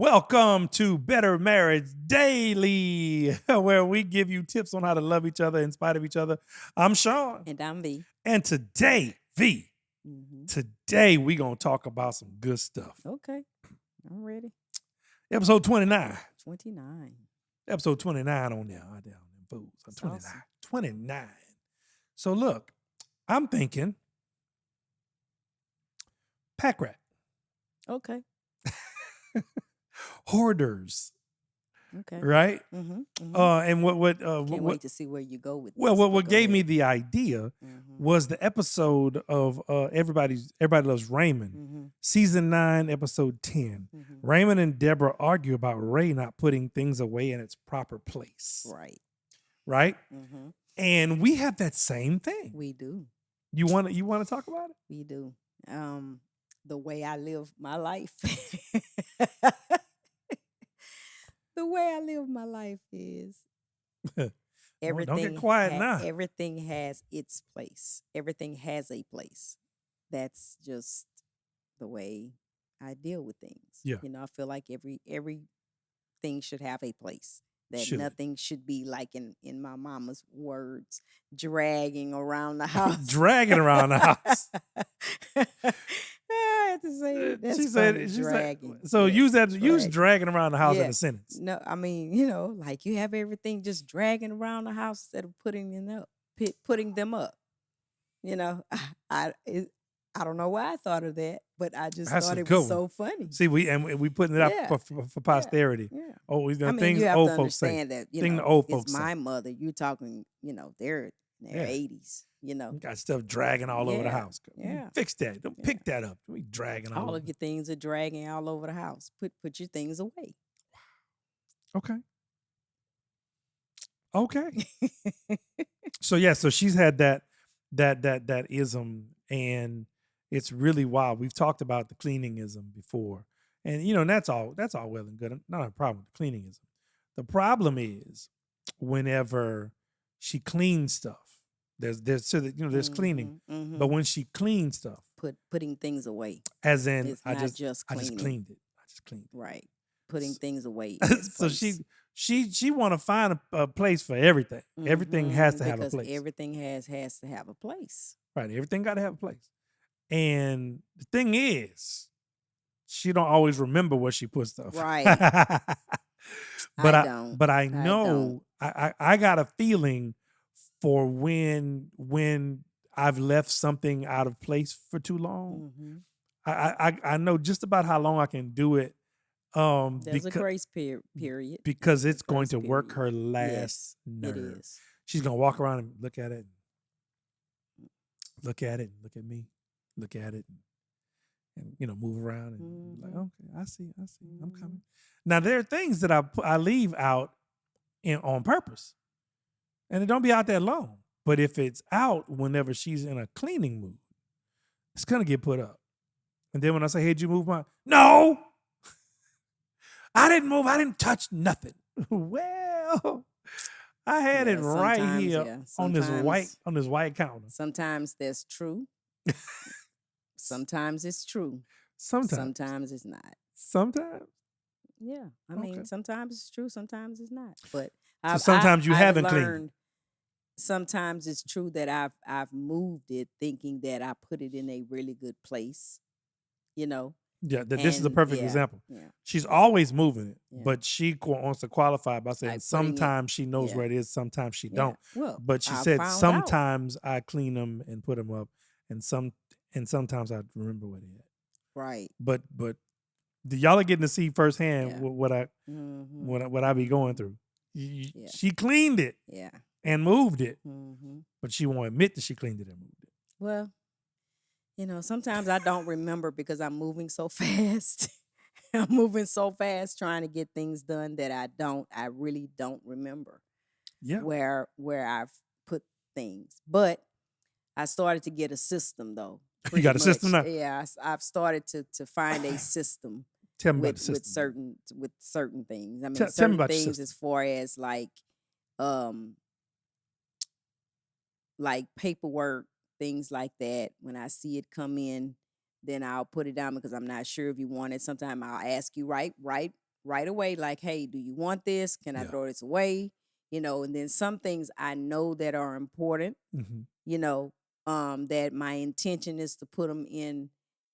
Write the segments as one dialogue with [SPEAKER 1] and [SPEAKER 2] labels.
[SPEAKER 1] Welcome to Better Marriage Daily, where we give you tips on how to love each other in spite of each other. I'm Sean.
[SPEAKER 2] And I'm V.
[SPEAKER 1] And today, V, today we going to talk about some good stuff.
[SPEAKER 2] Okay. I'm ready.
[SPEAKER 1] Episode 29.
[SPEAKER 2] 29.
[SPEAKER 1] Episode 29 on there. I down them fools. 29.
[SPEAKER 2] Awesome.
[SPEAKER 1] 29. So look, I'm thinking pack rat.
[SPEAKER 2] Okay.
[SPEAKER 1] Hoarders.
[SPEAKER 2] Okay.
[SPEAKER 1] Right? And what
[SPEAKER 2] Can't wait to see where you go with
[SPEAKER 1] well,
[SPEAKER 2] this.
[SPEAKER 1] what gave me the idea was the episode of Everybody Loves Raymond, season 9, episode 10. Raymond and Deborah argue about Ray not putting things away in its proper place. Right? And we have that same thing.
[SPEAKER 2] We do.
[SPEAKER 1] You want to talk about it?
[SPEAKER 2] We do. The way I live my life. The way I live my life is everything.
[SPEAKER 1] Don't get quiet now.
[SPEAKER 2] Everything has its place. Everything has a place. That's just the way I deal with things.
[SPEAKER 1] Yeah.
[SPEAKER 2] You know, I feel like everything should have a place. That
[SPEAKER 1] Should.
[SPEAKER 2] Nothing should be like in my mama's words, dragging around the house.
[SPEAKER 1] Dragging around the house.
[SPEAKER 2] I had to say it. That's
[SPEAKER 1] She
[SPEAKER 2] funny,
[SPEAKER 1] said,
[SPEAKER 2] dragging.
[SPEAKER 1] so
[SPEAKER 2] Yes,
[SPEAKER 1] use dragging around the house in
[SPEAKER 2] Yeah.
[SPEAKER 1] a sentence.
[SPEAKER 2] No, I mean, like you have everything just dragging around the house instead of putting them up. I don't know why I thought of that, but I just
[SPEAKER 1] That's
[SPEAKER 2] thought
[SPEAKER 1] a
[SPEAKER 2] it
[SPEAKER 1] good
[SPEAKER 2] was
[SPEAKER 1] one.
[SPEAKER 2] so funny.
[SPEAKER 1] See, we putting it out
[SPEAKER 2] Yeah.
[SPEAKER 1] for posterity.
[SPEAKER 2] Yeah.
[SPEAKER 1] Oh, we
[SPEAKER 2] I
[SPEAKER 1] done
[SPEAKER 2] mean,
[SPEAKER 1] things
[SPEAKER 2] you have
[SPEAKER 1] old
[SPEAKER 2] to
[SPEAKER 1] folks say.
[SPEAKER 2] understand that,
[SPEAKER 1] Thing the old
[SPEAKER 2] it's
[SPEAKER 1] folks
[SPEAKER 2] my
[SPEAKER 1] say.
[SPEAKER 2] mother. You're talking, they're in their
[SPEAKER 1] Yeah.
[SPEAKER 2] 80s,
[SPEAKER 1] Got stuff dragging all over the
[SPEAKER 2] Yeah.
[SPEAKER 1] house.
[SPEAKER 2] Yeah.
[SPEAKER 1] Fix that. Don't pick that up. We dragging all
[SPEAKER 2] all
[SPEAKER 1] over.
[SPEAKER 2] of your things are dragging all over the house. Put your things away.
[SPEAKER 1] Okay. Okay. So she's had that ism, and it's really wild. We've talked about the cleaningism before. And and that's all well and good. Not a problem with the cleaningism. The problem is whenever she cleans stuff. There's cleaning. But when she cleans stuff,
[SPEAKER 2] Putting things away.
[SPEAKER 1] as in
[SPEAKER 2] It's
[SPEAKER 1] I
[SPEAKER 2] not
[SPEAKER 1] just
[SPEAKER 2] just
[SPEAKER 1] I just
[SPEAKER 2] cleaning.
[SPEAKER 1] cleaned it. I just cleaned it.
[SPEAKER 2] Right. Putting things away. in its
[SPEAKER 1] So
[SPEAKER 2] place.
[SPEAKER 1] she want to find a place for everything. Everything has to have a
[SPEAKER 2] Because
[SPEAKER 1] place.
[SPEAKER 2] everything has to have a place.
[SPEAKER 1] Right. Everything got to have a place. And the thing is, she don't always remember where she put stuff.
[SPEAKER 2] Right.
[SPEAKER 1] But
[SPEAKER 2] I don't.
[SPEAKER 1] But I
[SPEAKER 2] don't.
[SPEAKER 1] know I got a feeling for when I've left something out of place for too long. I know just about how long I can do it.
[SPEAKER 2] There's a grace period.
[SPEAKER 1] Because
[SPEAKER 2] There's
[SPEAKER 1] it's
[SPEAKER 2] a
[SPEAKER 1] going
[SPEAKER 2] grace
[SPEAKER 1] to work
[SPEAKER 2] period.
[SPEAKER 1] her last
[SPEAKER 2] Yes,
[SPEAKER 1] nerve.
[SPEAKER 2] it is.
[SPEAKER 1] She's gonna walk around and look at it, look at it, look at me, look at it, and move around and like, okay, I see, I'm coming. Now there are things that I leave out on purpose, and it don't be out that long. But if it's out whenever she's in a cleaning mood, it's gonna get put up. And then when I say, "Hey, did you move my?" No, I didn't move. I didn't touch nothing. Well, I had it right
[SPEAKER 2] sometimes,
[SPEAKER 1] here on this
[SPEAKER 2] sometimes-
[SPEAKER 1] white counter.
[SPEAKER 2] Sometimes that's true. Sometimes it's true.
[SPEAKER 1] Sometimes.
[SPEAKER 2] Sometimes it's not.
[SPEAKER 1] Sometimes.
[SPEAKER 2] Yeah, I
[SPEAKER 1] Okay.
[SPEAKER 2] mean, sometimes it's true, sometimes it's not. But
[SPEAKER 1] So sometimes you
[SPEAKER 2] I've
[SPEAKER 1] haven't cleaned it.
[SPEAKER 2] learned. Sometimes it's true that I've moved it, thinking that I put it in a really good place.
[SPEAKER 1] Yeah, this is a
[SPEAKER 2] And
[SPEAKER 1] perfect
[SPEAKER 2] yeah,
[SPEAKER 1] example.
[SPEAKER 2] yeah.
[SPEAKER 1] She's always moving it,
[SPEAKER 2] Yeah.
[SPEAKER 1] but she wants to qualify by saying
[SPEAKER 2] Like putting it-
[SPEAKER 1] sometimes she knows
[SPEAKER 2] yeah.
[SPEAKER 1] where it is, sometimes she
[SPEAKER 2] Yeah.
[SPEAKER 1] don't.
[SPEAKER 2] Well,
[SPEAKER 1] But she
[SPEAKER 2] I
[SPEAKER 1] said
[SPEAKER 2] found out.
[SPEAKER 1] sometimes I clean them and put them up, and sometimes I remember where they at.
[SPEAKER 2] Right.
[SPEAKER 1] But y'all are getting to see firsthand
[SPEAKER 2] Yeah.
[SPEAKER 1] what I be going through.
[SPEAKER 2] Yeah.
[SPEAKER 1] She cleaned it
[SPEAKER 2] Yeah.
[SPEAKER 1] and moved it,
[SPEAKER 2] hmm
[SPEAKER 1] but she won't admit that she cleaned it and moved it.
[SPEAKER 2] Well, sometimes I don't remember because I'm moving so fast. I'm moving so fast trying to get things done that I really don't remember
[SPEAKER 1] Yeah.
[SPEAKER 2] where I've put things. But I started to get a system though.
[SPEAKER 1] You got a
[SPEAKER 2] pretty
[SPEAKER 1] system
[SPEAKER 2] much.
[SPEAKER 1] now?
[SPEAKER 2] Yeah, I've started to find a system
[SPEAKER 1] Tell me about the
[SPEAKER 2] with
[SPEAKER 1] system.
[SPEAKER 2] certain things. I mean,
[SPEAKER 1] Tell me
[SPEAKER 2] certain
[SPEAKER 1] about your
[SPEAKER 2] things
[SPEAKER 1] system.
[SPEAKER 2] as far as like paperwork, things like that. When I see it come in, then I'll put it down because I'm not sure if you want it. Sometimes I'll ask you right right away, like, hey, do you want this? Can I
[SPEAKER 1] Yeah.
[SPEAKER 2] throw this away? And then some things I know that are important,
[SPEAKER 1] Mm-hmm.
[SPEAKER 2] you know, that my intention is to put them in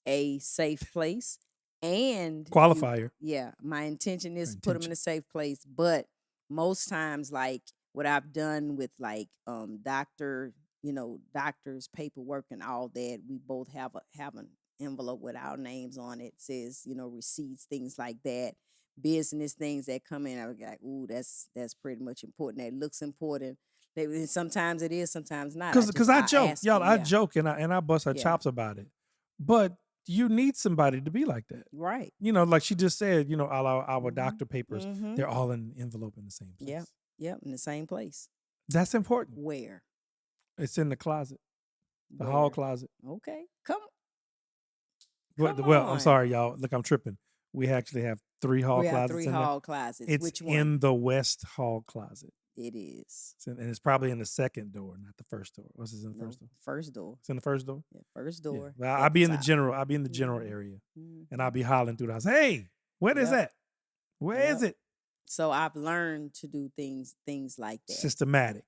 [SPEAKER 2] a safe place. And
[SPEAKER 1] Qualifier.
[SPEAKER 2] yeah, my intention is to put them in
[SPEAKER 1] Intention.
[SPEAKER 2] a safe place. But most times, like what I've done with like doctors' paperwork and all that, we both have an envelope with our names on it, says, receipts, things like that, business things that come in. I was like, ooh, that's pretty much important. That looks important. Sometimes it is, sometimes not.
[SPEAKER 1] Because I
[SPEAKER 2] I
[SPEAKER 1] joke,
[SPEAKER 2] ask
[SPEAKER 1] y'all.
[SPEAKER 2] them,
[SPEAKER 1] I
[SPEAKER 2] yeah,
[SPEAKER 1] joke and I bust her
[SPEAKER 2] yeah,
[SPEAKER 1] chops about it. But you need somebody to be like that.
[SPEAKER 2] right,
[SPEAKER 1] Like she just said, all our
[SPEAKER 2] mm-hmm,
[SPEAKER 1] doctor papers,
[SPEAKER 2] mm-hmm,
[SPEAKER 1] they're all in an envelope in the same place.
[SPEAKER 2] yep, yep, in the same place.
[SPEAKER 1] That's important.
[SPEAKER 2] Where?
[SPEAKER 1] It's in the closet, the hall
[SPEAKER 2] Where?
[SPEAKER 1] closet.
[SPEAKER 2] Okay, come
[SPEAKER 1] Well, I'm
[SPEAKER 2] on.
[SPEAKER 1] sorry, y'all. Look, I'm tripping. We actually have 3 hall
[SPEAKER 2] We have
[SPEAKER 1] closets
[SPEAKER 2] 3
[SPEAKER 1] in there.
[SPEAKER 2] hall closets.
[SPEAKER 1] It's
[SPEAKER 2] Which one?
[SPEAKER 1] in the west hall closet.
[SPEAKER 2] It is.
[SPEAKER 1] And it's probably in the second door, not the first door. What's it in the
[SPEAKER 2] No,
[SPEAKER 1] first door?
[SPEAKER 2] first door.
[SPEAKER 1] It's in the first door.
[SPEAKER 2] Yeah, first
[SPEAKER 1] Yeah.
[SPEAKER 2] door.
[SPEAKER 1] Well,
[SPEAKER 2] at
[SPEAKER 1] I'll be
[SPEAKER 2] the
[SPEAKER 1] in the
[SPEAKER 2] top.
[SPEAKER 1] general. I'll be in the general
[SPEAKER 2] Mhm,
[SPEAKER 1] area, and I'll
[SPEAKER 2] mhm.
[SPEAKER 1] be hollering through the house. Hey, what is
[SPEAKER 2] Yep,
[SPEAKER 1] that? Where is
[SPEAKER 2] yep.
[SPEAKER 1] it?
[SPEAKER 2] So I've learned to do things like that.
[SPEAKER 1] Systematic.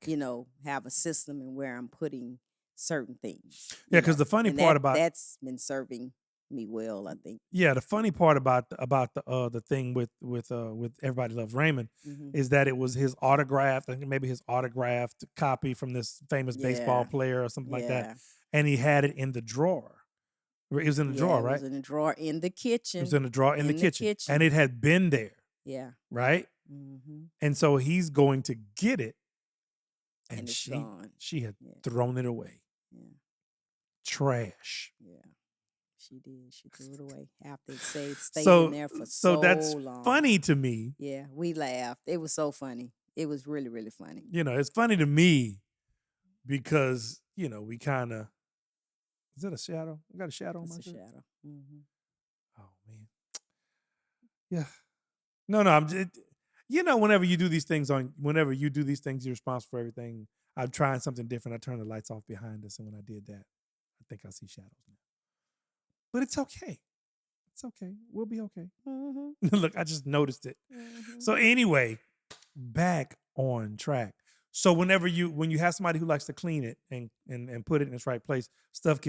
[SPEAKER 2] Have a system in where I'm putting certain things.
[SPEAKER 1] Yeah, because the funny
[SPEAKER 2] and
[SPEAKER 1] part about
[SPEAKER 2] that's been serving me well, I think.
[SPEAKER 1] the funny part about the thing with Everybody Loves Raymond
[SPEAKER 2] Hmm.
[SPEAKER 1] is that it was his autographed, I think maybe his autographed copy from this famous baseball
[SPEAKER 2] Yeah,
[SPEAKER 1] player or something like that,
[SPEAKER 2] yeah,
[SPEAKER 1] and he had it in the drawer. It was in the
[SPEAKER 2] yeah.
[SPEAKER 1] drawer,
[SPEAKER 2] It
[SPEAKER 1] right?
[SPEAKER 2] was in the drawer in the
[SPEAKER 1] It was
[SPEAKER 2] kitchen.
[SPEAKER 1] in the drawer in the kitchen, and it had been there,
[SPEAKER 2] Yeah.
[SPEAKER 1] right?
[SPEAKER 2] Hmm.
[SPEAKER 1] And so he's going to get it,
[SPEAKER 2] And
[SPEAKER 1] and
[SPEAKER 2] it's
[SPEAKER 1] she
[SPEAKER 2] gone.
[SPEAKER 1] had
[SPEAKER 2] Yeah,
[SPEAKER 1] thrown it away.
[SPEAKER 2] yeah,
[SPEAKER 1] Trash.
[SPEAKER 2] yeah. She did. She threw it away after it stayed in
[SPEAKER 1] So
[SPEAKER 2] there for
[SPEAKER 1] so
[SPEAKER 2] so
[SPEAKER 1] that's
[SPEAKER 2] long.
[SPEAKER 1] funny to me.
[SPEAKER 2] Yeah, we laughed. It was so funny. It was really, really funny.
[SPEAKER 1] It's funny to me because we kind of, is that a shadow? I got a shadow on
[SPEAKER 2] It's
[SPEAKER 1] my
[SPEAKER 2] a
[SPEAKER 1] shirt.
[SPEAKER 2] shadow. Hmm.
[SPEAKER 1] Oh man, yeah. No, I'm just, whenever you do these things, you're responsible for everything. I'm trying something different. I turned the lights off behind us, and when I did that, I think I see shadows now. But it's okay. It's okay. We'll be okay.
[SPEAKER 2] Hmm.
[SPEAKER 1] Look, I just noticed it.
[SPEAKER 2] Hmm.
[SPEAKER 1] So anyway, back on track. So when you have somebody who likes to clean it and put it in its right place, stuff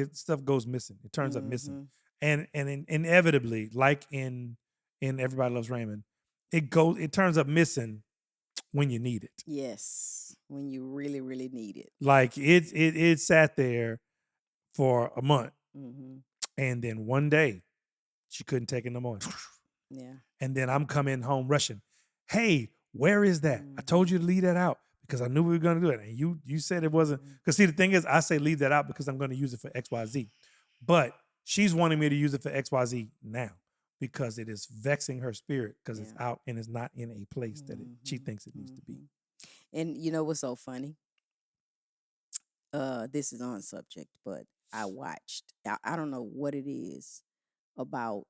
[SPEAKER 1] goes missing. It turns up missing, and inevitably, like in Everybody Loves Raymond, it turns up missing when you need it.
[SPEAKER 2] Yes, when you really, really need it.
[SPEAKER 1] Like it sat there for a month,
[SPEAKER 2] Hmm.
[SPEAKER 1] and then one day she couldn't take it no more.
[SPEAKER 2] Yeah.
[SPEAKER 1] And then I'm coming home rushing. Hey, where is that? I told you to leave that out because I knew we were going to do it. And you said it wasn't. Because see, the thing is, I say leave that out because I'm going to use it for XYZ. But she's wanting me to use it for XYZ now because it is vexing her spirit because it's out and it's not in a place that she thinks it needs to be.
[SPEAKER 2] And you know what's so funny? This is on subject, but I watched. I don't know what it is about.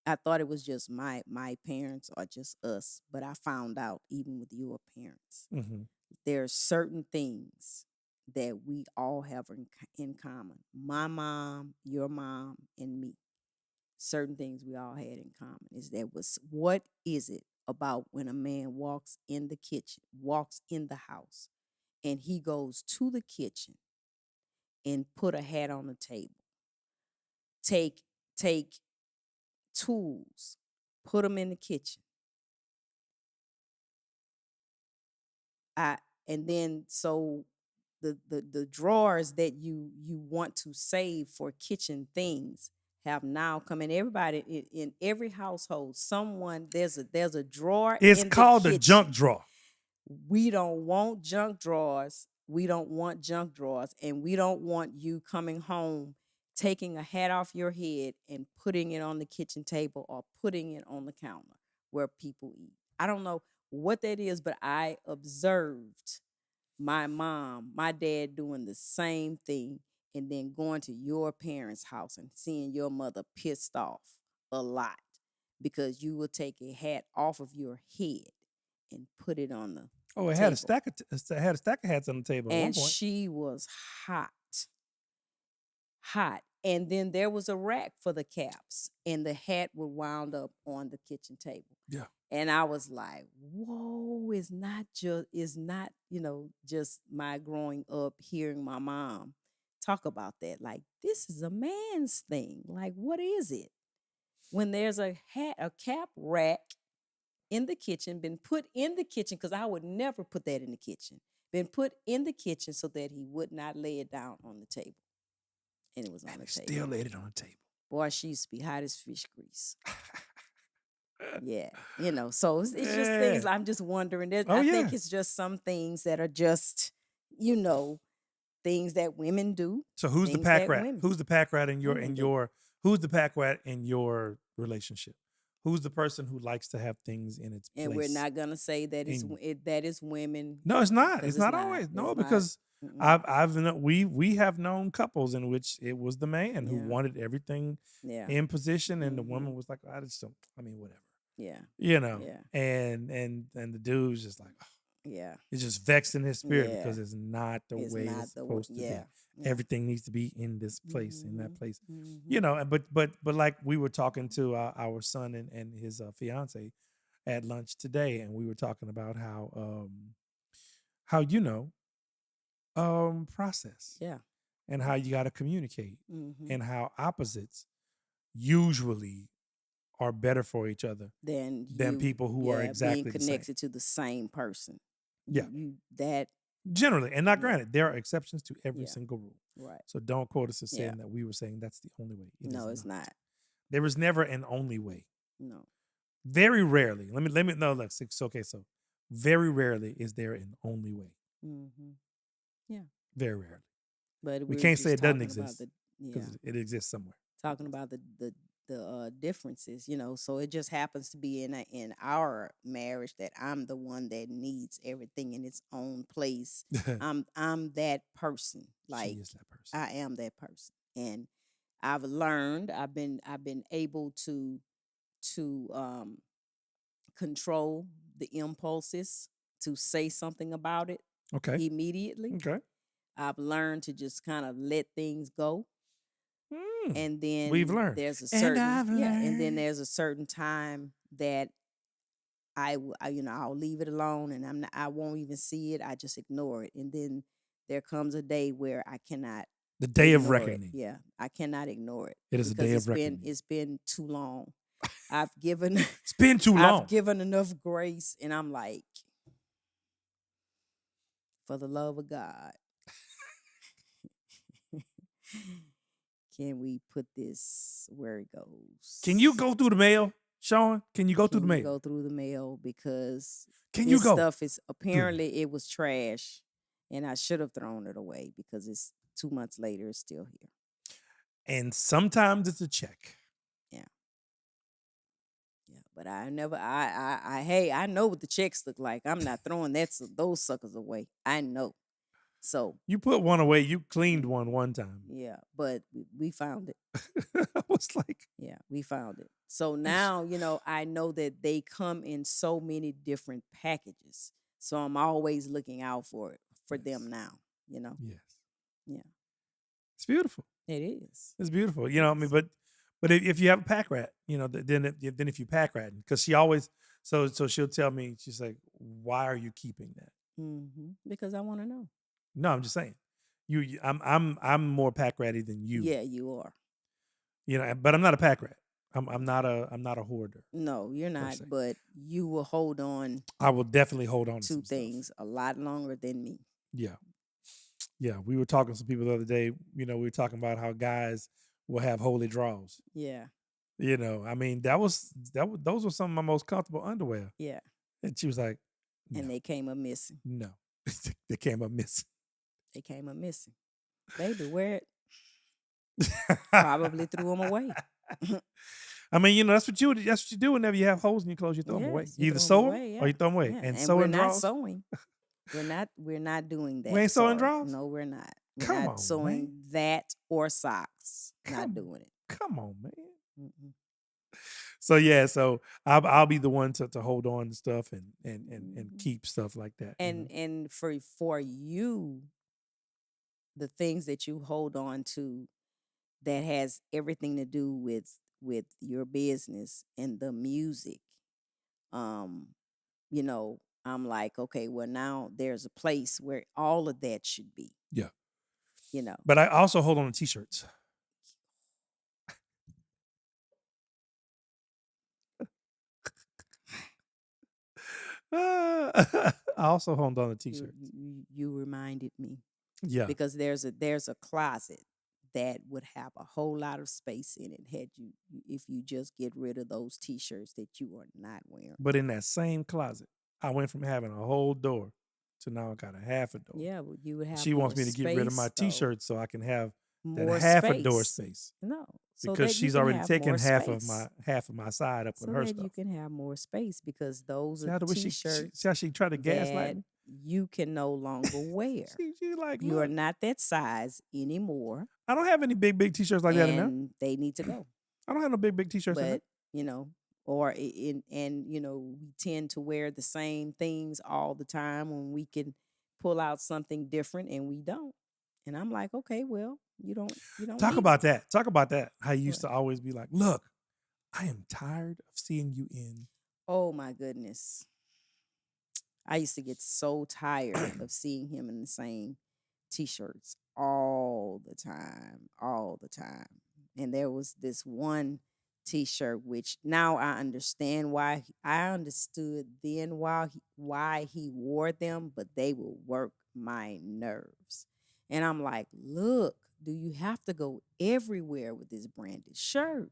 [SPEAKER 2] I thought it was just my parents or just us, but I found out even with your parents,
[SPEAKER 1] Mm-hmm.
[SPEAKER 2] there are certain things that we all have in common. My mom, your mom, and me. Certain things we all had in common is that was what is it about when a man walks in the kitchen, walks in the house, and he goes to the kitchen and put a hat on the table. Take tools, put them in the kitchen. I and then so the drawers that you want to save for kitchen things have now come in. Everybody in every household, someone there's a drawer
[SPEAKER 1] It's
[SPEAKER 2] in the
[SPEAKER 1] called the
[SPEAKER 2] kitchen.
[SPEAKER 1] junk drawer.
[SPEAKER 2] We don't want junk drawers. We don't want junk drawers, and we don't want you coming home taking a hat off your head and putting it on the kitchen table or putting it on the counter where people eat. I don't know what that is, but I observed my mom, my dad doing the same thing, and then going to your parents' house and seeing your mother pissed off a lot because you will take a hat off of your head and put it on the
[SPEAKER 1] Oh, it
[SPEAKER 2] table.
[SPEAKER 1] had a stack of hats on the table at one
[SPEAKER 2] And
[SPEAKER 1] point.
[SPEAKER 2] she was hot. Hot. And then there was a rack for the caps, and the hat would wound up on the kitchen table.
[SPEAKER 1] Yeah.
[SPEAKER 2] And I was like, whoa, it's not, just my growing up hearing my mom talk about that. Like, this is a man's thing. Like, what is it? When there's a cap rack in the kitchen, been put in the kitchen, because I would never put that in the kitchen, been put in the kitchen so that he would not lay it down on the table. And it was on
[SPEAKER 1] And
[SPEAKER 2] the
[SPEAKER 1] he
[SPEAKER 2] table.
[SPEAKER 1] still laid it on the table.
[SPEAKER 2] Boy, she used to be hot as fish grease. Yeah, so it's just things I'm just wondering. I think it's just some things that are just, things that women do.
[SPEAKER 1] So who's the
[SPEAKER 2] things
[SPEAKER 1] pack
[SPEAKER 2] that
[SPEAKER 1] rat?
[SPEAKER 2] women-
[SPEAKER 1] Who's the pack rat in
[SPEAKER 2] women do.
[SPEAKER 1] your who's the pack rat in your relationship? Who's the person who likes to have things in its place?
[SPEAKER 2] And we're not gonna say that that is women.
[SPEAKER 1] No, it's not.
[SPEAKER 2] because
[SPEAKER 1] It's not always. No,
[SPEAKER 2] It's
[SPEAKER 1] because
[SPEAKER 2] not.
[SPEAKER 1] we have known couples in which it was the man who
[SPEAKER 2] Yeah.
[SPEAKER 1] wanted everything
[SPEAKER 2] Yeah.
[SPEAKER 1] in position, and the woman was like, I just don't. I mean, whatever.
[SPEAKER 2] Yeah.
[SPEAKER 1] Yeah.
[SPEAKER 2] Yeah.
[SPEAKER 1] And the dude's just like,
[SPEAKER 2] Yeah.
[SPEAKER 1] it's just vexed in his spirit
[SPEAKER 2] Yeah.
[SPEAKER 1] because it's not the
[SPEAKER 2] It's
[SPEAKER 1] way
[SPEAKER 2] not
[SPEAKER 1] it's
[SPEAKER 2] the way-
[SPEAKER 1] supposed to
[SPEAKER 2] yeah.
[SPEAKER 1] be.
[SPEAKER 2] Yeah.
[SPEAKER 1] Everything needs to be in this place, in that place.
[SPEAKER 2] Mhm.
[SPEAKER 1] But like we were talking to our son and his fiance at lunch today, and we were talking about how process
[SPEAKER 2] Yeah.
[SPEAKER 1] and how you got to communicate
[SPEAKER 2] Mhm.
[SPEAKER 1] and how opposites usually are better for each other
[SPEAKER 2] Than
[SPEAKER 1] people who are exactly
[SPEAKER 2] being
[SPEAKER 1] the same.
[SPEAKER 2] connected to the same person.
[SPEAKER 1] Yeah.
[SPEAKER 2] That
[SPEAKER 1] Generally, and not
[SPEAKER 2] Yeah.
[SPEAKER 1] granted, there are exceptions to every
[SPEAKER 2] Yeah.
[SPEAKER 1] single rule.
[SPEAKER 2] right.
[SPEAKER 1] So don't quote us as saying
[SPEAKER 2] Yeah.
[SPEAKER 1] that we were saying that's the only way. It
[SPEAKER 2] No,
[SPEAKER 1] is
[SPEAKER 2] it's not.
[SPEAKER 1] There is never an only way.
[SPEAKER 2] No.
[SPEAKER 1] Very rarely. Let me no look. Okay, so very rarely is there an only way.
[SPEAKER 2] Mm-hmm.
[SPEAKER 1] Very rarely.
[SPEAKER 2] But
[SPEAKER 1] We
[SPEAKER 2] we're
[SPEAKER 1] can't
[SPEAKER 2] just
[SPEAKER 1] say it doesn't
[SPEAKER 2] talking about
[SPEAKER 1] exist because it exists somewhere.
[SPEAKER 2] talking about the differences, so it just happens to be in our marriage that I'm the one that needs everything in its own place. I'm that person. Like,
[SPEAKER 1] she is that person.
[SPEAKER 2] I am that person, and I've learned. I've been able to control the impulses to say something about it
[SPEAKER 1] Okay.
[SPEAKER 2] immediately.
[SPEAKER 1] Okay.
[SPEAKER 2] I've learned to just kind of let things go. And then
[SPEAKER 1] We've learned.
[SPEAKER 2] there's a
[SPEAKER 1] And
[SPEAKER 2] certain
[SPEAKER 1] I've
[SPEAKER 2] and then
[SPEAKER 1] learned.
[SPEAKER 2] there's a certain time that I'll leave it alone, and I won't even see it. I just ignore it. And then there comes a day where I cannot
[SPEAKER 1] The day of
[SPEAKER 2] ignore it.
[SPEAKER 1] reckoning.
[SPEAKER 2] Yeah, I cannot ignore it.
[SPEAKER 1] It is a
[SPEAKER 2] because
[SPEAKER 1] day of reckoning.
[SPEAKER 2] it's been too long. I've given
[SPEAKER 1] It's been too long.
[SPEAKER 2] I've given enough grace, and I'm like, for the love of God, can we put this where it goes?
[SPEAKER 1] Can you go through the mail, Sean? Can you go through the mail?
[SPEAKER 2] Go through the mail, because
[SPEAKER 1] Can you
[SPEAKER 2] this
[SPEAKER 1] go?
[SPEAKER 2] stuff is apparently it was trash, and I should have thrown it away because it's 2 months later, it's still here.
[SPEAKER 1] And sometimes it's a check.
[SPEAKER 2] Yeah, but I never. Hey, I know what the checks look like. I'm not throwing those suckers away. I know. So
[SPEAKER 1] You put one away. You cleaned one time.
[SPEAKER 2] yeah, but we found it.
[SPEAKER 1] I was like,
[SPEAKER 2] Yeah, we found it. So now, I know that they come in so many different packages. So I'm always looking out for them now,
[SPEAKER 1] yes.
[SPEAKER 2] Yeah.
[SPEAKER 1] It's beautiful.
[SPEAKER 2] It is.
[SPEAKER 1] It's beautiful. I mean, but if you have a pack rat, then if you pack rat, because she always so she'll tell me, she's like, why are you keeping that?
[SPEAKER 2] Because I want to know.
[SPEAKER 1] No, I'm just saying. I'm more pack ratty than you.
[SPEAKER 2] Yeah, you are.
[SPEAKER 1] But I'm not a pack rat. I'm not a hoarder.
[SPEAKER 2] No, you're not. But you will hold on.
[SPEAKER 1] I will definitely hold on
[SPEAKER 2] to things a lot longer than me.
[SPEAKER 1] Yeah. Yeah. We were talking to some people the other day. We were talking about how guys will have holy draws.
[SPEAKER 2] Yeah.
[SPEAKER 1] I mean, those were some of my most comfortable underwear.
[SPEAKER 2] Yeah.
[SPEAKER 1] And she was like, no.
[SPEAKER 2] And they came up missing.
[SPEAKER 1] No. They came up missing.
[SPEAKER 2] They came up missing. Baby, wear it. Probably threw them away.
[SPEAKER 1] I mean, that's what you do whenever you have holes in your clothes. You throw them away. You either sew them or you throw them away.
[SPEAKER 2] Yeah.
[SPEAKER 1] And
[SPEAKER 2] we're
[SPEAKER 1] sewing
[SPEAKER 2] not
[SPEAKER 1] drawers.
[SPEAKER 2] sewing. We're not doing that.
[SPEAKER 1] We ain't sewing drawers?
[SPEAKER 2] No, we're not. We're
[SPEAKER 1] Come
[SPEAKER 2] not
[SPEAKER 1] on,
[SPEAKER 2] sewing
[SPEAKER 1] man.
[SPEAKER 2] that or socks. Not doing it.
[SPEAKER 1] Come on, man.
[SPEAKER 2] Mm-mm.
[SPEAKER 1] So yeah, so I'll be the one to hold on to stuff and keep stuff like that.
[SPEAKER 2] And for you, the things that you hold on to that has everything to do with your business and the music. Um, you know, I'm like, okay, well now there's a place where all of that should be.
[SPEAKER 1] Yeah.
[SPEAKER 2] You know.
[SPEAKER 1] But I also hold on to t-shirts. I also hold on to t-shirts.
[SPEAKER 2] You reminded me.
[SPEAKER 1] Yeah.
[SPEAKER 2] Because there's a closet that would have a whole lot of space in it had you if you just get rid of those t-shirts that you are not wearing.
[SPEAKER 1] But in that same closet, I went from having a whole door to now I got a half a door.
[SPEAKER 2] Yeah, well, you would have
[SPEAKER 1] She
[SPEAKER 2] more
[SPEAKER 1] wants me to get rid of my
[SPEAKER 2] space, though.
[SPEAKER 1] t-shirts so I can have that
[SPEAKER 2] More
[SPEAKER 1] half a door
[SPEAKER 2] space.
[SPEAKER 1] space.
[SPEAKER 2] No, so
[SPEAKER 1] Because
[SPEAKER 2] that you
[SPEAKER 1] she's
[SPEAKER 2] can
[SPEAKER 1] already
[SPEAKER 2] have
[SPEAKER 1] taken
[SPEAKER 2] more
[SPEAKER 1] half
[SPEAKER 2] space.
[SPEAKER 1] of my side up
[SPEAKER 2] So
[SPEAKER 1] with her
[SPEAKER 2] that
[SPEAKER 1] stuff.
[SPEAKER 2] you can have more space because those
[SPEAKER 1] See
[SPEAKER 2] are
[SPEAKER 1] how the way
[SPEAKER 2] t-shirts
[SPEAKER 1] see how she tried to gaslight
[SPEAKER 2] that
[SPEAKER 1] me?
[SPEAKER 2] you can no longer wear.
[SPEAKER 1] She like,
[SPEAKER 2] You are
[SPEAKER 1] look,
[SPEAKER 2] not that size anymore,
[SPEAKER 1] I don't have any big t-shirts like that in there.
[SPEAKER 2] and they need to go.
[SPEAKER 1] I don't have no big t-shirts in there.
[SPEAKER 2] But you know, or and you know, we tend to wear the same things all the time when we can pull out something different, and we don't. And I'm like, okay, well, you don't
[SPEAKER 1] Talk
[SPEAKER 2] need
[SPEAKER 1] about that. Talk about that. How you used
[SPEAKER 2] What?
[SPEAKER 1] to always be like, look, I am tired of seeing you in.
[SPEAKER 2] Oh my goodness. I used to get so tired of seeing him in the same t-shirts all the time, all the time. And there was this one t-shirt which now I understand why I understood then why he wore them, but they would work my nerves. And I'm like, "Look, do you have to go everywhere with this branded shirt?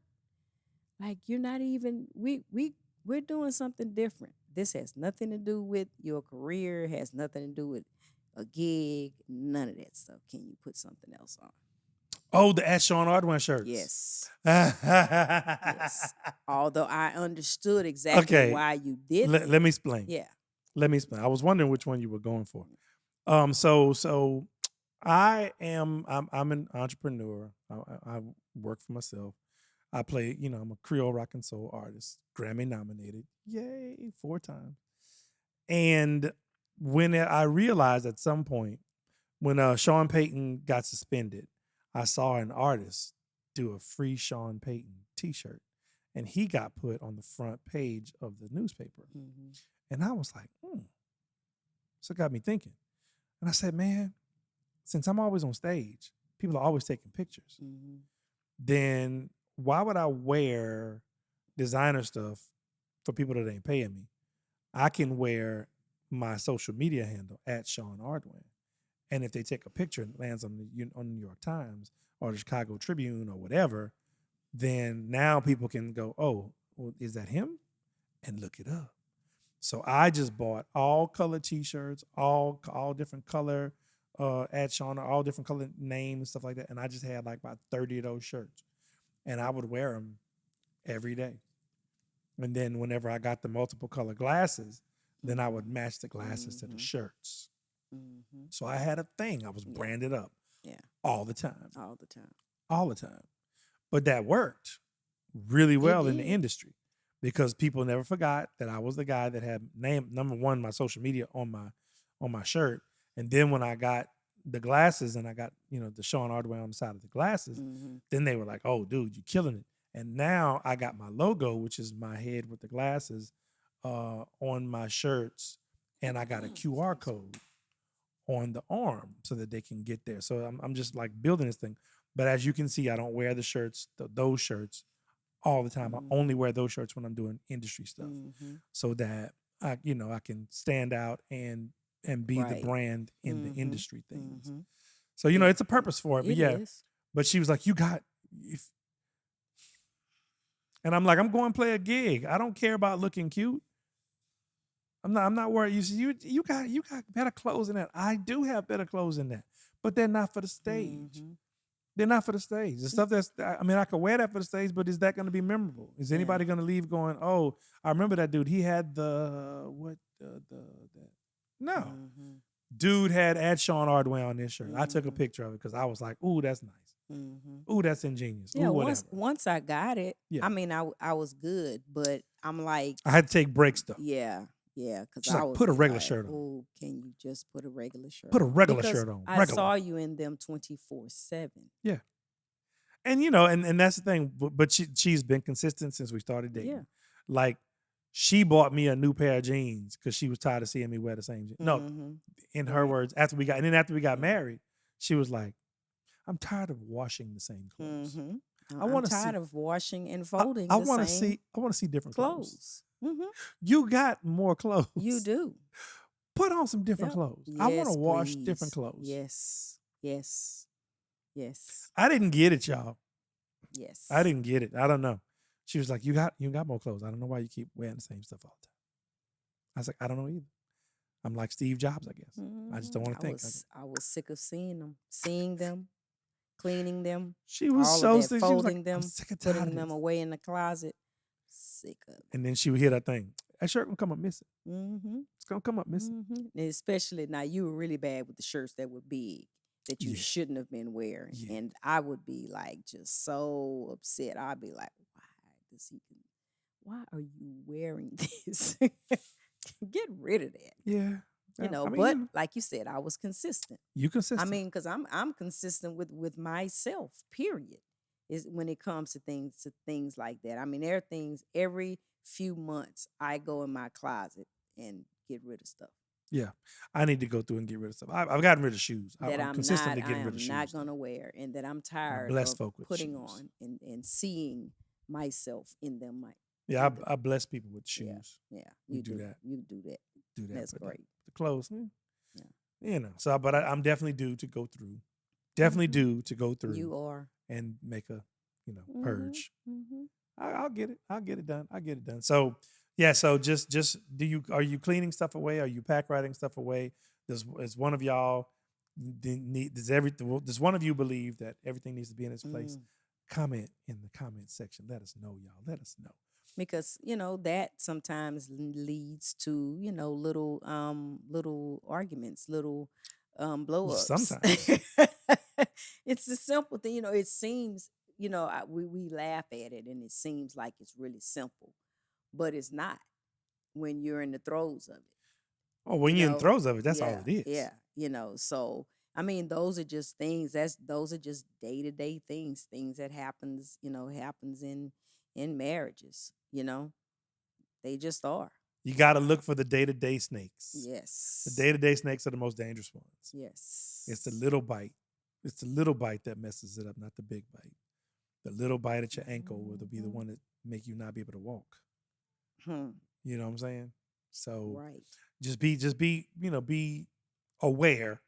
[SPEAKER 2] Like you're not even we're doing something different. This has nothing to do with your career, has nothing to do with a gig, none of that stuff. Can you put something else on?"
[SPEAKER 1] Oh, the Sean Hardware shirts.
[SPEAKER 2] Yes.
[SPEAKER 1] Yes.
[SPEAKER 2] Yes. Although I understood exactly
[SPEAKER 1] Okay.
[SPEAKER 2] why you did
[SPEAKER 1] Let me explain.
[SPEAKER 2] Yeah.
[SPEAKER 1] Let me explain. I was wondering which one you were going for. So I'm an entrepreneur. I work for myself. I play, I'm a Creole rock and soul artist, Grammy nominated. Yay, 4 times. And when I realized at some point when Sean Payton got suspended, I saw an artist do a free Sean Payton t-shirt and he got put on the front page of the newspaper.
[SPEAKER 2] Mm-hmm.
[SPEAKER 1] And I was like, So it got me thinking. And I said, man, since I'm always on stage, people are always taking pictures.
[SPEAKER 2] Mm-hmm.
[SPEAKER 1] Then why would I wear designer stuff for people that ain't paying me? I can wear my social media handle at Sean Hardware. And if they take a picture and it lands on the New York Times or the Chicago Tribune or whatever, then now people can go, oh, well, is that him? And look it up. So I just bought all color T-shirts, all different color at Sean, all different color names and stuff like that. And I just had like about 30 of those shirts. And I would wear them every day. And then whenever I got the multiple color glasses, then I would match the glasses to the shirts.
[SPEAKER 2] Mm-hmm.
[SPEAKER 1] So I had a thing. I was branded up.
[SPEAKER 2] Yeah.
[SPEAKER 1] All the time.
[SPEAKER 2] All the time.
[SPEAKER 1] All the time. But that worked really well in the
[SPEAKER 2] did.
[SPEAKER 1] industry because people never forgot that I was the guy that had number one my social media on my shirt. And then when I got the glasses and I got, the Sean Hardware on the side of the glasses, then they were like, oh, dude, you're killing it. And now I got my logo, which is my head with the glasses, on my shirts. And I got a QR code on the arm so that they can get there. So I'm just like building this thing. But as you can see, I don't wear the shirts, those shirts all the time. I only wear those shirts when I'm doing industry stuff so that I can stand out and be the brand in the industry things. So, it's a purpose for it. But yeah, but she was like, and I'm like, I'm going to play a gig. I don't care about looking cute. I'm not worried. You see, you got better clothes than that. I do have better clothes than that, but they're not for the stage. They're not for the stage. The stuff I could wear that for the stage, but is that going to be memorable? Is anybody going to leave going, oh, I remember that dude. He had no. Dude had Sean Hardware on this shirt. I took a picture of it because I was like, ooh, that's nice. Ooh, that's ingenious.
[SPEAKER 2] Yeah,
[SPEAKER 1] ooh, whatever.
[SPEAKER 2] once I got it, I was good, but I'm like,
[SPEAKER 1] I had to take breaks though.
[SPEAKER 2] Yeah, because
[SPEAKER 1] She's
[SPEAKER 2] I
[SPEAKER 1] like,
[SPEAKER 2] was
[SPEAKER 1] put a regular shirt on.
[SPEAKER 2] Oh, can you just put a regular shirt?
[SPEAKER 1] Put a regular
[SPEAKER 2] Because
[SPEAKER 1] shirt on.
[SPEAKER 2] I saw you in them 24/7.
[SPEAKER 1] Yeah. And you know, and that's the thing. But she's been consistent since we started dating.
[SPEAKER 2] Yeah.
[SPEAKER 1] Like she bought me a new pair of jeans because she was tired of seeing me wear the same jeans. No, in her
[SPEAKER 2] Right.
[SPEAKER 1] words, after we got
[SPEAKER 2] Yeah.
[SPEAKER 1] married, she was like, "I'm tired of washing the same clothes. I
[SPEAKER 2] I'm
[SPEAKER 1] want to
[SPEAKER 2] tired
[SPEAKER 1] see.
[SPEAKER 2] of washing and folding
[SPEAKER 1] I
[SPEAKER 2] the
[SPEAKER 1] want to
[SPEAKER 2] same
[SPEAKER 1] see. I want to see different clothes.
[SPEAKER 2] clothes.
[SPEAKER 1] You got more clothes.
[SPEAKER 2] You do.
[SPEAKER 1] Put on some different
[SPEAKER 2] Yep.
[SPEAKER 1] clothes. I want to
[SPEAKER 2] Yes,
[SPEAKER 1] wash different
[SPEAKER 2] please.
[SPEAKER 1] clothes.
[SPEAKER 2] Yes. Yes. Yes.
[SPEAKER 1] I didn't get it, y'all.
[SPEAKER 2] Yes.
[SPEAKER 1] I didn't get it. I don't know. She was like, you got more clothes. I don't know why you keep wearing the same stuff all the time. I was like, I don't know either. I'm like Steve Jobs, I guess. I just don't want to think.
[SPEAKER 2] I was sick of seeing them, cleaning them.
[SPEAKER 1] She was
[SPEAKER 2] all
[SPEAKER 1] so
[SPEAKER 2] of
[SPEAKER 1] sick.
[SPEAKER 2] that,
[SPEAKER 1] She was
[SPEAKER 2] folding
[SPEAKER 1] like,
[SPEAKER 2] them,
[SPEAKER 1] I'm sick and tired
[SPEAKER 2] putting
[SPEAKER 1] of
[SPEAKER 2] them
[SPEAKER 1] this.
[SPEAKER 2] away in the closet. Sick of it.
[SPEAKER 1] And then she would hear that thing. That shirt gonna come up missing.
[SPEAKER 2] Mm-hmm.
[SPEAKER 1] It's gonna come up missing.
[SPEAKER 2] And especially now, you were really bad with the shirts that were big that you
[SPEAKER 1] Yeah.
[SPEAKER 2] shouldn't have been wearing.
[SPEAKER 1] Yeah.
[SPEAKER 2] And I would be like just so upset. I'd be like, why are you wearing this? Get rid of that.
[SPEAKER 1] Yeah.
[SPEAKER 2] You know,
[SPEAKER 1] I mean,
[SPEAKER 2] but like you said, I was consistent.
[SPEAKER 1] You consistent.
[SPEAKER 2] I mean, because I'm consistent with myself, period. Is when it comes to things like that. I mean, there are things every few months I go in my closet and get rid of stuff.
[SPEAKER 1] Yeah, I need to go through and get rid of stuff. I've gotten rid of shoes.
[SPEAKER 2] That
[SPEAKER 1] I'm consistently getting rid of shoes.
[SPEAKER 2] I am not gonna wear, and that I'm tired
[SPEAKER 1] bless
[SPEAKER 2] of
[SPEAKER 1] folk with
[SPEAKER 2] putting
[SPEAKER 1] shoes.
[SPEAKER 2] on and seeing myself in them.
[SPEAKER 1] Yeah, I bless people with shoes.
[SPEAKER 2] Yeah,
[SPEAKER 1] you do that.
[SPEAKER 2] You do that.
[SPEAKER 1] Do that.
[SPEAKER 2] That's great.
[SPEAKER 1] The clothes,
[SPEAKER 2] yeah.
[SPEAKER 1] You know. So, but I'm definitely due to go through. Definitely due to go through.
[SPEAKER 2] You are.
[SPEAKER 1] And make a, purge. I'll get it. I'll get it done. I'll get it done. So, yeah. So just are you cleaning stuff away? Are you pack writing stuff away? Is one of y'all does one of you believe that everything needs to be in its place? Comment in the comment section. Let us know, y'all. Let us know.
[SPEAKER 2] Because that sometimes leads to little arguments, little blow ups.
[SPEAKER 1] Sometimes
[SPEAKER 2] it's a simple thing. It seems we laugh at it and it seems like it's really simple, but it's not when you're in the throes of it.
[SPEAKER 1] Oh, when you're in the throes of it, that's all it is.
[SPEAKER 2] Yeah, so I mean, those are just things. Those are just day-to-day things that happens in marriages. They just are.
[SPEAKER 1] You got to look for the day-to-day snakes.
[SPEAKER 2] Yes.
[SPEAKER 1] The day-to-day snakes are the most dangerous ones.
[SPEAKER 2] Yes.
[SPEAKER 1] It's the little bite. It's the little bite that messes it up, not the big bite. The little bite at your ankle will be the one that make you not be able to walk. You know what I'm saying? So
[SPEAKER 2] right.
[SPEAKER 1] Just be aware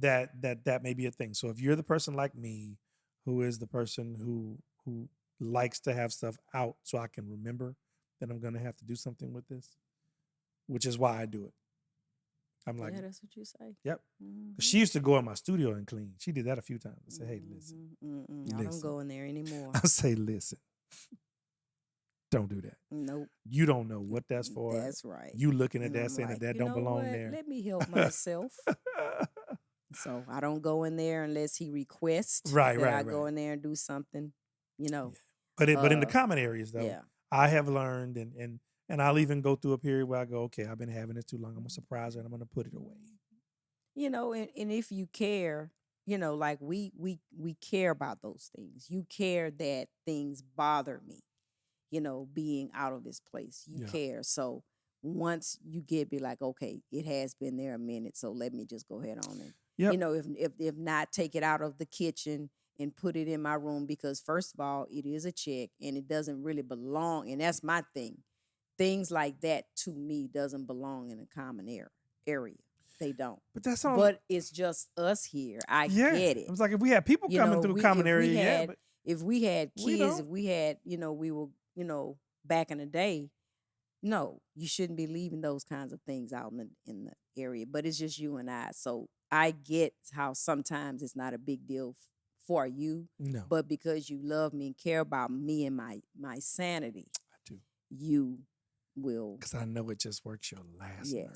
[SPEAKER 1] that may be a thing. So if you're the person like me, who is the person who likes to have stuff out so I can remember that I'm going to have to do something with this, which is why I do it. I'm like,
[SPEAKER 2] yeah, that's what you say.
[SPEAKER 1] Yep. She used to go in my studio and clean. She did that a few times. I said, hey, listen.
[SPEAKER 2] I don't go in there anymore.
[SPEAKER 1] I say, listen. Don't do that.
[SPEAKER 2] Nope.
[SPEAKER 1] You don't know what that's for.
[SPEAKER 2] That's right.
[SPEAKER 1] You looking at that saying that don't belong there.
[SPEAKER 2] Let me help myself. So I don't go in there unless he requests that I go in there and do something,
[SPEAKER 1] Yeah. But in the common areas though, I have learned and I'll even go through a period where I go, okay, I've been having this too long. I'm gonna surprise her and I'm gonna put it away.
[SPEAKER 2] And if you care, like we care about those things. You care that things bother me. Being out of this place. You care. So once you be like, okay, it has been there a minute, so let me just go ahead on and if not, take it out of the kitchen and put it in my room, because first of all, it is a check and it doesn't really belong. And that's my thing. Things like that to me doesn't belong in a common area. They don't.
[SPEAKER 1] But that's all.
[SPEAKER 2] But it's just us here. I get it.
[SPEAKER 1] It was like if we had people coming through common area,
[SPEAKER 2] if we had kids, if we had, we were, back in the day, no, you shouldn't be leaving those kinds of things out in the area. But it's just you and I. So I get how sometimes it's not a big deal for you.
[SPEAKER 1] No.
[SPEAKER 2] But because you love me and care about me and my sanity,
[SPEAKER 1] I do.
[SPEAKER 2] You will.
[SPEAKER 1] Because I know it just works your last nerve.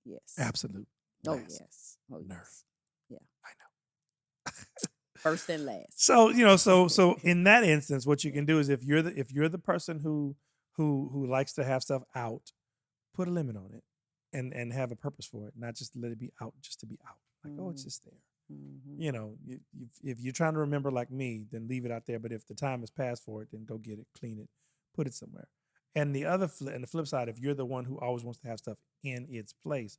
[SPEAKER 2] Yes.
[SPEAKER 1] Absolute.
[SPEAKER 2] Oh, yes. Oh,
[SPEAKER 1] nerve.
[SPEAKER 2] Yes. Yeah.
[SPEAKER 1] I know.
[SPEAKER 2] First and last.
[SPEAKER 1] So so in that instance, what you can do is if you're the person who likes to have stuff out, put a limit on it and have a purpose for it, not just let it be out just to be out. Like, oh, it's just there. You know, if you're trying to remember like me, then leave it out there. But if the time has passed for it, then go get it, clean it, put it somewhere. And the flip side, if you're the one who always wants to have stuff in its place,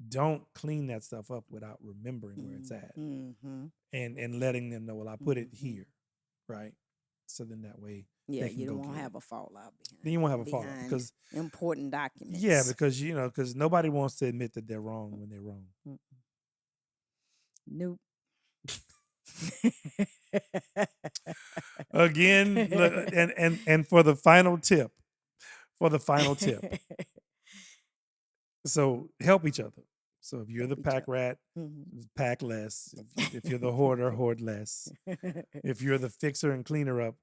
[SPEAKER 1] don't clean that stuff up without remembering where it's at, and letting them know, well, I put it here, right? So then that way
[SPEAKER 2] Yeah,
[SPEAKER 1] they can
[SPEAKER 2] you
[SPEAKER 1] go
[SPEAKER 2] don't want
[SPEAKER 1] get
[SPEAKER 2] to
[SPEAKER 1] it.
[SPEAKER 2] have a fallout behind.
[SPEAKER 1] Then you won't have a fallout
[SPEAKER 2] behind
[SPEAKER 1] because
[SPEAKER 2] important documents.
[SPEAKER 1] yeah, because nobody wants to admit that they're wrong when they're wrong.
[SPEAKER 2] Nope.
[SPEAKER 1] Again, and for the final tip, so help each other. So if you're the pack rat, pack less. If you're the hoarder, hoard less. If you're the fixer and cleaner up,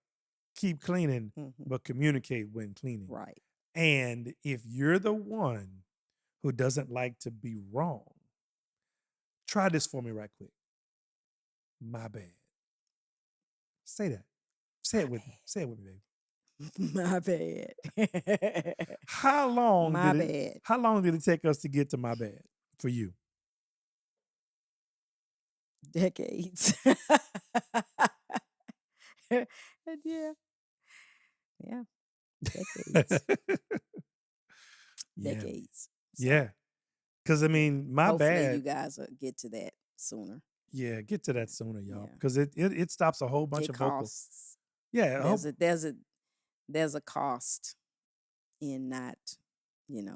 [SPEAKER 1] keep cleaning, but communicate when cleaning.
[SPEAKER 2] Right.
[SPEAKER 1] And if you're the one who doesn't like to be wrong, try this for me right quick. My bad. Say that. Say it with me. Say it with me, baby.
[SPEAKER 2] My bad.
[SPEAKER 1] How long
[SPEAKER 2] My
[SPEAKER 1] did
[SPEAKER 2] bad.
[SPEAKER 1] it? How long did it take us to get to my bad for you?
[SPEAKER 2] Decades. Yeah. Yeah. Decades.
[SPEAKER 1] Yeah.
[SPEAKER 2] Decades. So
[SPEAKER 1] Yeah. Because I mean, my
[SPEAKER 2] hopefully
[SPEAKER 1] bad.
[SPEAKER 2] you guys will get to that sooner.
[SPEAKER 1] Yeah, get to that sooner, y'all.
[SPEAKER 2] Yeah.
[SPEAKER 1] Because it stops a whole bunch
[SPEAKER 2] It
[SPEAKER 1] of vocal.
[SPEAKER 2] costs.
[SPEAKER 1] Yeah,
[SPEAKER 2] There's a cost in not,
[SPEAKER 1] explain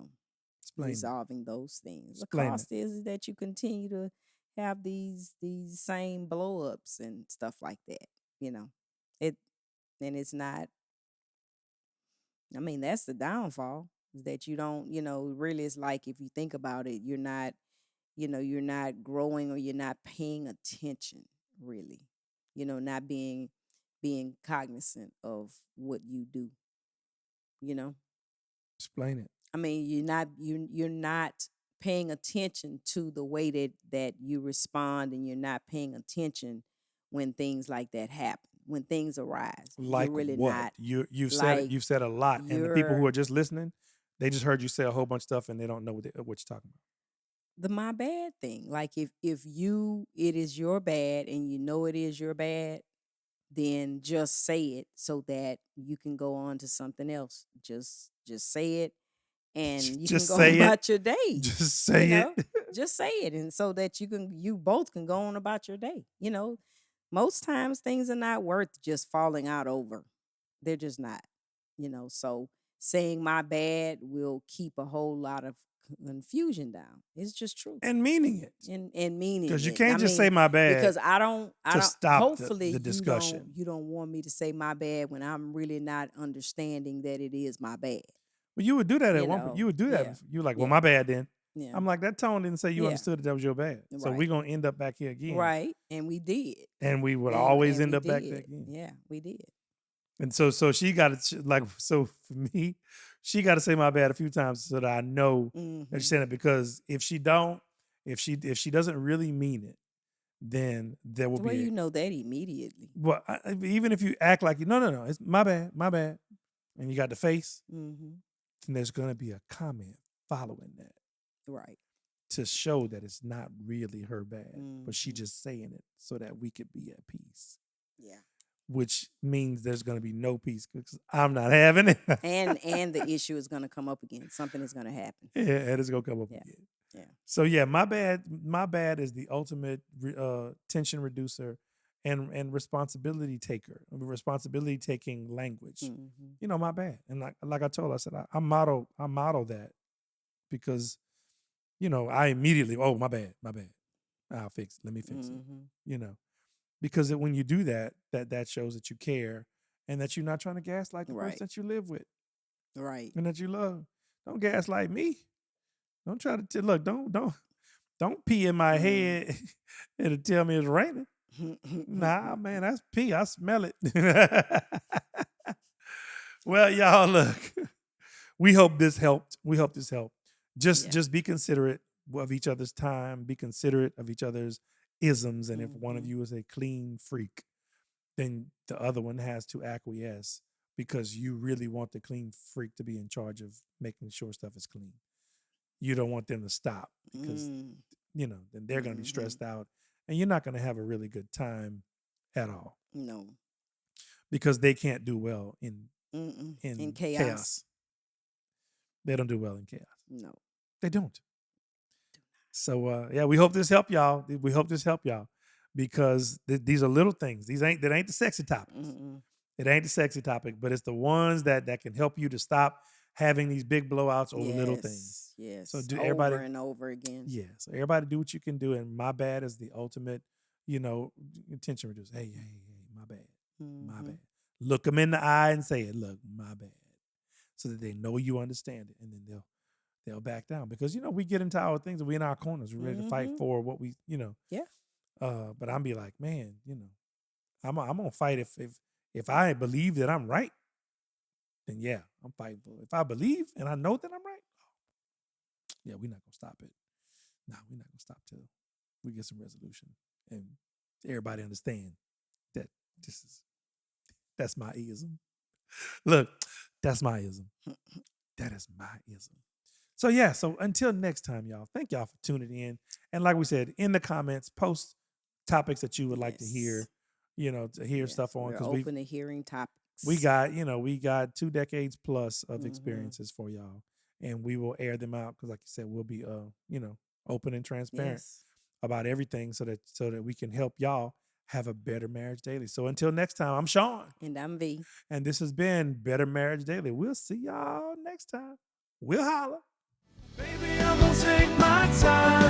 [SPEAKER 1] that.
[SPEAKER 2] resolving those things.
[SPEAKER 1] Explain
[SPEAKER 2] The cost is that you continue to have these same blow ups and stuff like that. It and it's not. I mean, that's the downfall is that you don't. Really, it's like if you think about it, you're not. You're not growing or you're not paying attention. Really, not being cognizant of what you do.
[SPEAKER 1] Explain it.
[SPEAKER 2] I mean, you're not paying attention to the way that you respond, and you're not paying attention when things like that happen, when things arise.
[SPEAKER 1] Like
[SPEAKER 2] you're really
[SPEAKER 1] what?
[SPEAKER 2] not.
[SPEAKER 1] You've said
[SPEAKER 2] Like
[SPEAKER 1] you've said a lot, and the people who
[SPEAKER 2] you're
[SPEAKER 1] are just listening, they just heard you say a whole bunch of stuff, and they don't know what you're talking about.
[SPEAKER 2] the my bad thing. Like if it is your bad and you know it is your bad, then just say it so that you can go on to something else. Just say it and you
[SPEAKER 1] Just
[SPEAKER 2] can go
[SPEAKER 1] say it.
[SPEAKER 2] about your day.
[SPEAKER 1] Just say it.
[SPEAKER 2] Just say it, and so that you both can go on about your day. Most times things are not worth just falling out over. They're just not. So saying my bad will keep a whole lot of confusion down. It's just true.
[SPEAKER 1] And meaning it.
[SPEAKER 2] And meaning
[SPEAKER 1] Because you
[SPEAKER 2] it.
[SPEAKER 1] can't just say my bad.
[SPEAKER 2] Because I don't
[SPEAKER 1] stop
[SPEAKER 2] hopefully
[SPEAKER 1] the discussion.
[SPEAKER 2] you don't want me to say my bad when I'm really not understanding that it is my bad.
[SPEAKER 1] Well, you would do that at one point. You would do that.
[SPEAKER 2] Yeah.
[SPEAKER 1] You were like, well, my bad then.
[SPEAKER 2] Yeah.
[SPEAKER 1] I'm like, that tone didn't say you
[SPEAKER 2] Yeah.
[SPEAKER 1] understood that was your bad. So
[SPEAKER 2] Right.
[SPEAKER 1] we're going to end up back here again.
[SPEAKER 2] Right. And we did.
[SPEAKER 1] And we would
[SPEAKER 2] And-
[SPEAKER 1] always
[SPEAKER 2] and
[SPEAKER 1] end
[SPEAKER 2] we
[SPEAKER 1] up back
[SPEAKER 2] did.
[SPEAKER 1] there again.
[SPEAKER 2] Yeah, we did.
[SPEAKER 1] And so she got to, like, so for me, she got to say my bad a few times so that I know that she's saying it. Because if she doesn't really mean it, then there will
[SPEAKER 2] Well,
[SPEAKER 1] be.
[SPEAKER 2] you know that immediately.
[SPEAKER 1] Well, even if you act like, no, it's my bad, and you got the face,
[SPEAKER 2] Mm-hmm.
[SPEAKER 1] then there's going to be a comment following that.
[SPEAKER 2] Right.
[SPEAKER 1] To show that it's not really her bad, but she
[SPEAKER 2] Mhm.
[SPEAKER 1] just saying it so that we could be at peace.
[SPEAKER 2] Yeah.
[SPEAKER 1] Which means there's going to be no peace because I'm not having it.
[SPEAKER 2] And the issue is going to come up again. Something is going to happen.
[SPEAKER 1] Yeah, and it's going to come up
[SPEAKER 2] Yeah.
[SPEAKER 1] again.
[SPEAKER 2] Yeah.
[SPEAKER 1] So yeah, my bad is the ultimate tension reducer and responsibility taker, responsibility taking language.
[SPEAKER 2] Mm-hmm.
[SPEAKER 1] My bad. And like I told her, I said I model that because I immediately, oh, my bad. I'll fix it. Let me fix it. Because when you do that shows that you care and that you're not trying to gaslight the
[SPEAKER 2] Right.
[SPEAKER 1] person that you live with.
[SPEAKER 2] Right.
[SPEAKER 1] And that you love. Don't gaslight me. Don't try to look, don't pee in my head and tell me it's raining. Nah, man, that's pee. I smell it. Well, y'all, look. We hope this helped. Just be considerate of each other's time. Be considerate of each other's isms. And if one of you is a clean freak, then the other one has to acquiesce because you really want the clean freak to be in charge of making sure stuff is clean. You don't want them to stop because, then they're going to be stressed out and you're not going to have a really good time at all
[SPEAKER 2] No.
[SPEAKER 1] because they can't do well in
[SPEAKER 2] In
[SPEAKER 1] chaos.
[SPEAKER 2] chaos.
[SPEAKER 1] They don't do well in chaos.
[SPEAKER 2] No.
[SPEAKER 1] They don't. So yeah, we hope this helped y'all. We hope this helped y'all because these are little things. That ain't the sexy topics. It ain't the sexy topic, but it's the ones that can help you to stop having these big blowouts over little things.
[SPEAKER 2] Yes.
[SPEAKER 1] So do
[SPEAKER 2] over
[SPEAKER 1] everybody
[SPEAKER 2] and over again.
[SPEAKER 1] Yeah. So everybody do what you can do. And my bad is the ultimate, tension reducer. Hey, my bad. My bad. Look them in the eye and say it. Look, my bad. So that they know you understand it. And then they'll back down. Because, we get into our things and we in our corners. We're ready to fight for what we,
[SPEAKER 2] Yeah.
[SPEAKER 1] But I'm be like, man, I'm gonna fight if I believe that I'm right, then yeah, I'm fighting for it. If I believe and I know that I'm right, yeah, we're not gonna stop it. No, we're not gonna stop till we get some resolution and everybody understand that that's my ism. Look, that's my ism. That is my ism. So yeah, so until next time, y'all, thank y'all for tuning in. And like we said, in the comments, post topics that you would like to hear, to hear stuff on.
[SPEAKER 2] Because we're open to hearing topics.
[SPEAKER 1] We got 2 decades plus of experiences for y'all. And we will air them out because like you said, we'll be open and transparent about everything so that we can help y'all have a better marriage daily. So until next time, I'm Sean.
[SPEAKER 2] And I'm V.
[SPEAKER 1] And this has been Better Marriage Daily. We'll see y'all next time. We'll holler. Baby, I'm gonna take my time.